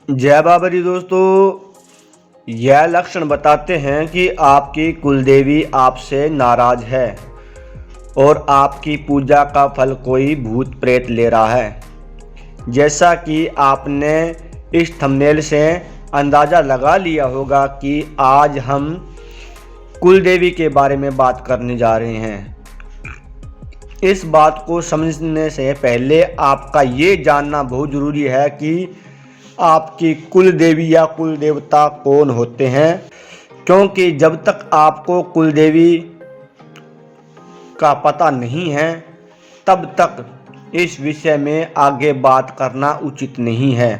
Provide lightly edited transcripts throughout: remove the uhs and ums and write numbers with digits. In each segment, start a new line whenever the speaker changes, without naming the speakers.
जय बाबरी दोस्तों, यह लक्षण बताते हैं कि आपकी कुलदेवी आपसे नाराज है और आपकी पूजा का फल कोई भूत प्रेत ले रहा है। जैसा कि आपने इस थंबनेल से अंदाज़ा लगा लिया होगा कि आज हम कुलदेवी के बारे में बात करने जा रहे हैं। इस बात को समझने से पहले आपका ये जानना बहुत ज़रूरी है कि आपकी कुल देवी या कुल देवता कौन होते हैं, क्योंकि जब तक आपको कुल देवी का पता नहीं है तब तक इस विषय में आगे बात करना उचित नहीं है।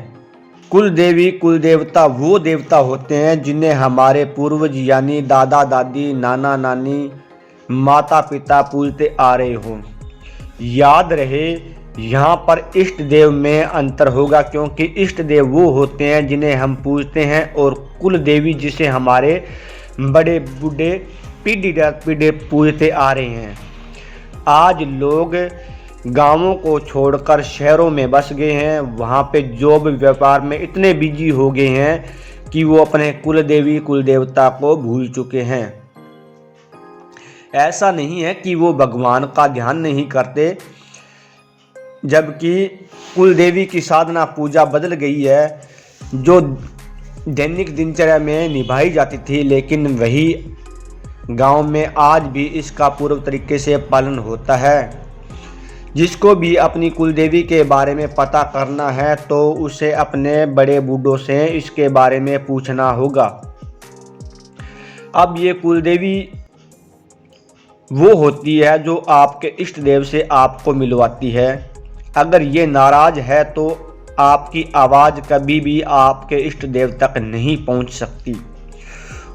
कुल देवी कुल देवता वो देवता होते हैं जिन्हें हमारे पूर्वज यानी दादा दादी नाना नानी माता पिता पूजते आ रहे हों। याद रहे, यहाँ पर इष्ट देव में अंतर होगा, क्योंकि इष्ट देव वो होते हैं जिन्हें हम पूजते हैं और कुल देवी जिसे हमारे बड़े बूढ़े पीढ़ी दर पीढ़ी पूजते आ रहे हैं। आज लोग गांवों को छोड़कर शहरों में बस गए हैं, वहाँ पे जॉब व्यापार में इतने बिजी हो गए हैं कि वो अपने कुल देवी कुल देवता को भूल चुके हैं। ऐसा नहीं है कि वो भगवान का ध्यान नहीं करते, जबकि कुल देवी की साधना पूजा बदल गई है जो दैनिक दिनचर्या में निभाई जाती थी, लेकिन वही गांव में आज भी इसका पूर्ण तरीके से पालन होता है। जिसको भी अपनी कुल देवी के बारे में पता करना है तो उसे अपने बड़े बूढ़ों से इसके बारे में पूछना होगा। अब ये कुल देवी वो होती है जो आपके इष्ट देव से आपको मिलवाती है। अगर ये नाराज है तो आपकी आवाज़ कभी भी आपके इष्ट देव तक नहीं पहुंच सकती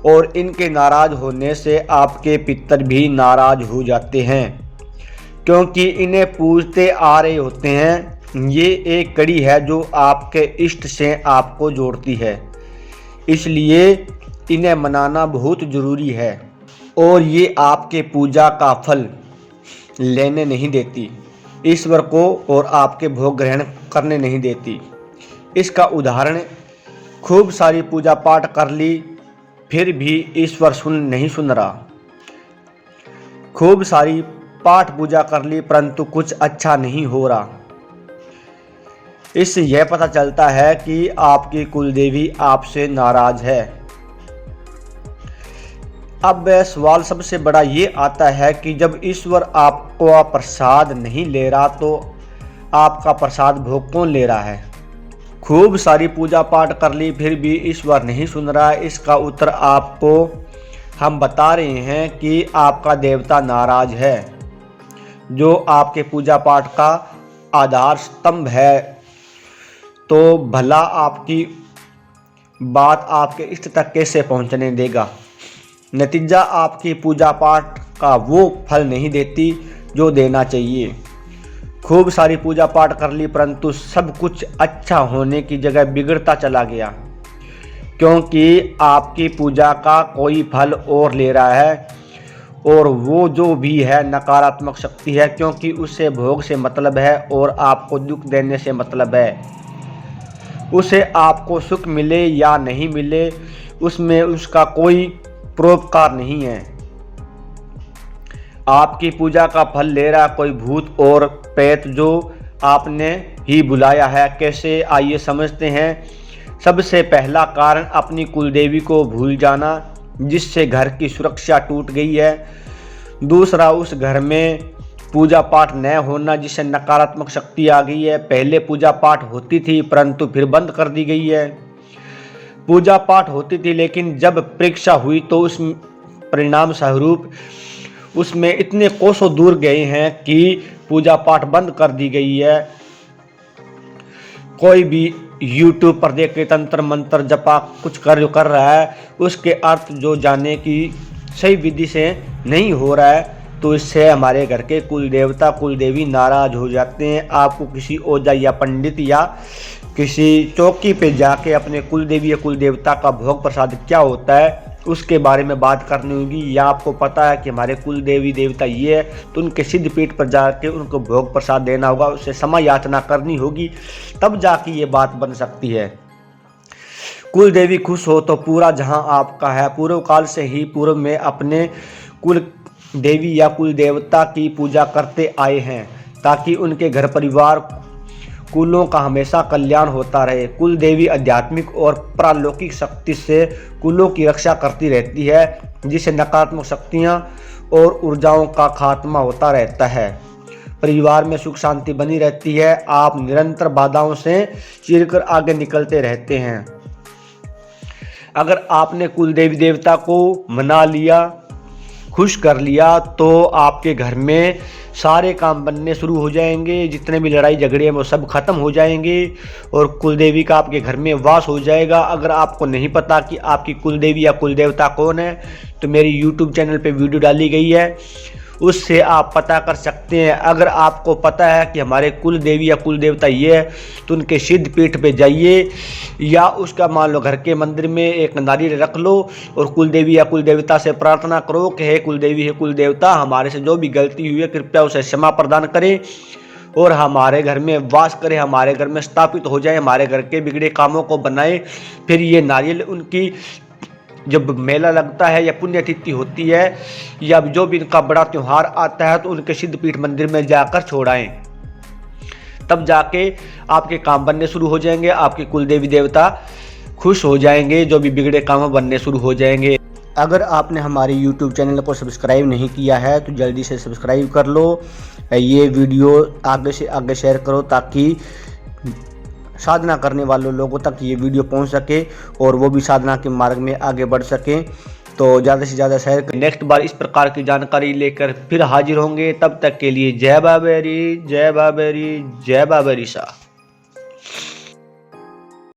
और इनके नाराज होने से आपके पितर भी नाराज हो जाते हैं, क्योंकि इन्हें पूजते आ रहे होते हैं। ये एक कड़ी है जो आपके इष्ट से आपको जोड़ती है, इसलिए इन्हें मनाना बहुत ज़रूरी है और ये आपके पूजा का फल लेने नहीं देती ईश्वर को और आपके भोग ग्रहण करने नहीं देती। इसका उदाहरण, खूब सारी पूजा पाठ कर ली फिर भी ईश्वर नहीं सुन रहा। खूब सारी पाठ पूजा कर ली परंतु कुछ अच्छा नहीं हो रहा। इससे यह पता चलता है कि आपकी कुलदेवी आपसे नाराज है। अब सवाल सबसे बड़ा ये आता है कि जब ईश्वर आपका प्रसाद नहीं ले रहा तो आपका प्रसाद भोग कौन ले रहा है। खूब सारी पूजा पाठ कर ली फिर भी ईश्वर नहीं सुन रहा। इसका उत्तर आपको हम बता रहे हैं कि आपका देवता नाराज है, जो आपके पूजा पाठ का आधार स्तंभ है। तो भला आपकी बात आपके इष्ट तक कैसे पहुंचने देगा। नतीजा, आपकी पूजा पाठ का वो फल नहीं देती जो देना चाहिए। खूब सारी पूजा पाठ कर ली परंतु सब कुछ अच्छा होने की जगह बिगड़ता चला गया, क्योंकि आपकी पूजा का कोई फल और ले रहा है और वो जो भी है नकारात्मक शक्ति है, क्योंकि उससे भोग से मतलब है और आपको दुख देने से मतलब है। उसे आपको सुख मिले या नहीं मिले उसमें उसका कोई परोपकार नहीं है। आपकी पूजा का फल ले रहा कोई भूत और प्रेत जो आपने ही बुलाया है। कैसे, आइए समझते हैं। सबसे पहला कारण अपनी कुलदेवी को भूल जाना, जिससे घर की सुरक्षा टूट गई है। दूसरा, उस घर में पूजा पाठ न होना जिससे नकारात्मक शक्ति आ गई है। पहले पूजा पाठ होती थी परंतु फिर बंद कर दी गई है। पूजा पाठ होती थी लेकिन जब परीक्षा हुई तो उस परिणाम स्वरूप उसमें इतने कोसों दूर गए हैं कि पूजा पाठ बंद कर दी गई है। कोई भी YouTube पर देख के तंत्र मंत्र जपा कुछ कर रहा है, उसके अर्थ जो जाने की सही विधि से नहीं हो रहा है, तो इससे हमारे घर के कुल देवता कुल देवी नाराज हो जाते हैं। आपको किसी ओझा या पंडित या किसी चौकी पे जाके अपने कुल देवी या कुल देवता का भोग प्रसाद क्या होता है उसके बारे में बात करनी होगी। या आपको पता है कि हमारे कुल देवी देवता ये है तो उनके सिद्ध पीठ पर जाके उनको भोग प्रसाद देना होगा, उससे समय याचना करनी होगी, तब जाके ये बात बन सकती है। कुल देवी खुश हो तो पूरा जहां आपका है। पूर्व काल से ही पूर्व में अपने कुल देवी या कुल देवता की पूजा करते आए हैं ताकि उनके घर परिवार कुलों का हमेशा कल्याण होता रहे। कुल देवी आध्यात्मिक और पारलौकिक शक्ति से कुलों की रक्षा करती रहती है, जिससे नकारात्मक शक्तियां और ऊर्जाओं का खात्मा होता रहता है। परिवार में सुख शांति बनी रहती है। आप निरंतर बाधाओं से चीरकर आगे निकलते रहते हैं। अगर आपने कुल देवी देवता को मना लिया, खुश कर लिया, तो आपके घर में सारे काम बनने शुरू हो जाएंगे। जितने भी लड़ाई झगड़े हैं वो सब खत्म हो जाएंगे और कुल देवी का आपके घर में वास हो जाएगा। अगर आपको नहीं पता कि आपकी कुल देवी या कुल देवता कौन है, तो मेरी YouTube चैनल पे वीडियो डाली गई है, उससे आप पता कर सकते हैं। अगर आपको पता है कि हमारे कुल देवी या कुल देवता ये है, तो उनके सिद्ध पीठ पे जाइए या उसका मान लो घर के मंदिर में एक नारियल रख लो और कुल देवी या कुल देवता से प्रार्थना करो कि हे कुल देवी, हे कुल देवता, हमारे से जो भी गलती हुई है कृपया उसे क्षमा प्रदान करें और हमारे घर में वास करे, हमारे घर में स्थापित हो जाए, हमारे घर के बिगड़े कामों को बनाए। फिर ये नारियल उनकी जब मेला लगता है या पुण्यतिथि होती है या जो भी इनका बड़ा त्यौहार आता है, तो उनके सिद्धपीठ मंदिर में जाकर छोड़ाएं। तब जाके आपके काम बनने शुरू हो जाएंगे, आपके कुल देवी देवता खुश हो जाएंगे, जो भी बिगड़े काम बनने शुरू हो जाएंगे। अगर आपने हमारे YouTube चैनल को सब्सक्राइब नहीं किया है तो जल्दी से सब्सक्राइब कर लो। ये वीडियो आगे से आगे शेयर करो ताकि साधना करने वाले लोगों तक ये वीडियो पहुंच सके और वो भी साधना के मार्ग में आगे बढ़ सकें। तो ज़्यादा से ज़्यादा शेयर करें। नेक्स्ट बार इस प्रकार की जानकारी लेकर फिर हाजिर होंगे। तब तक के लिए जय बाबेरी, जय बाबेरी, जय बाबेरी शाह।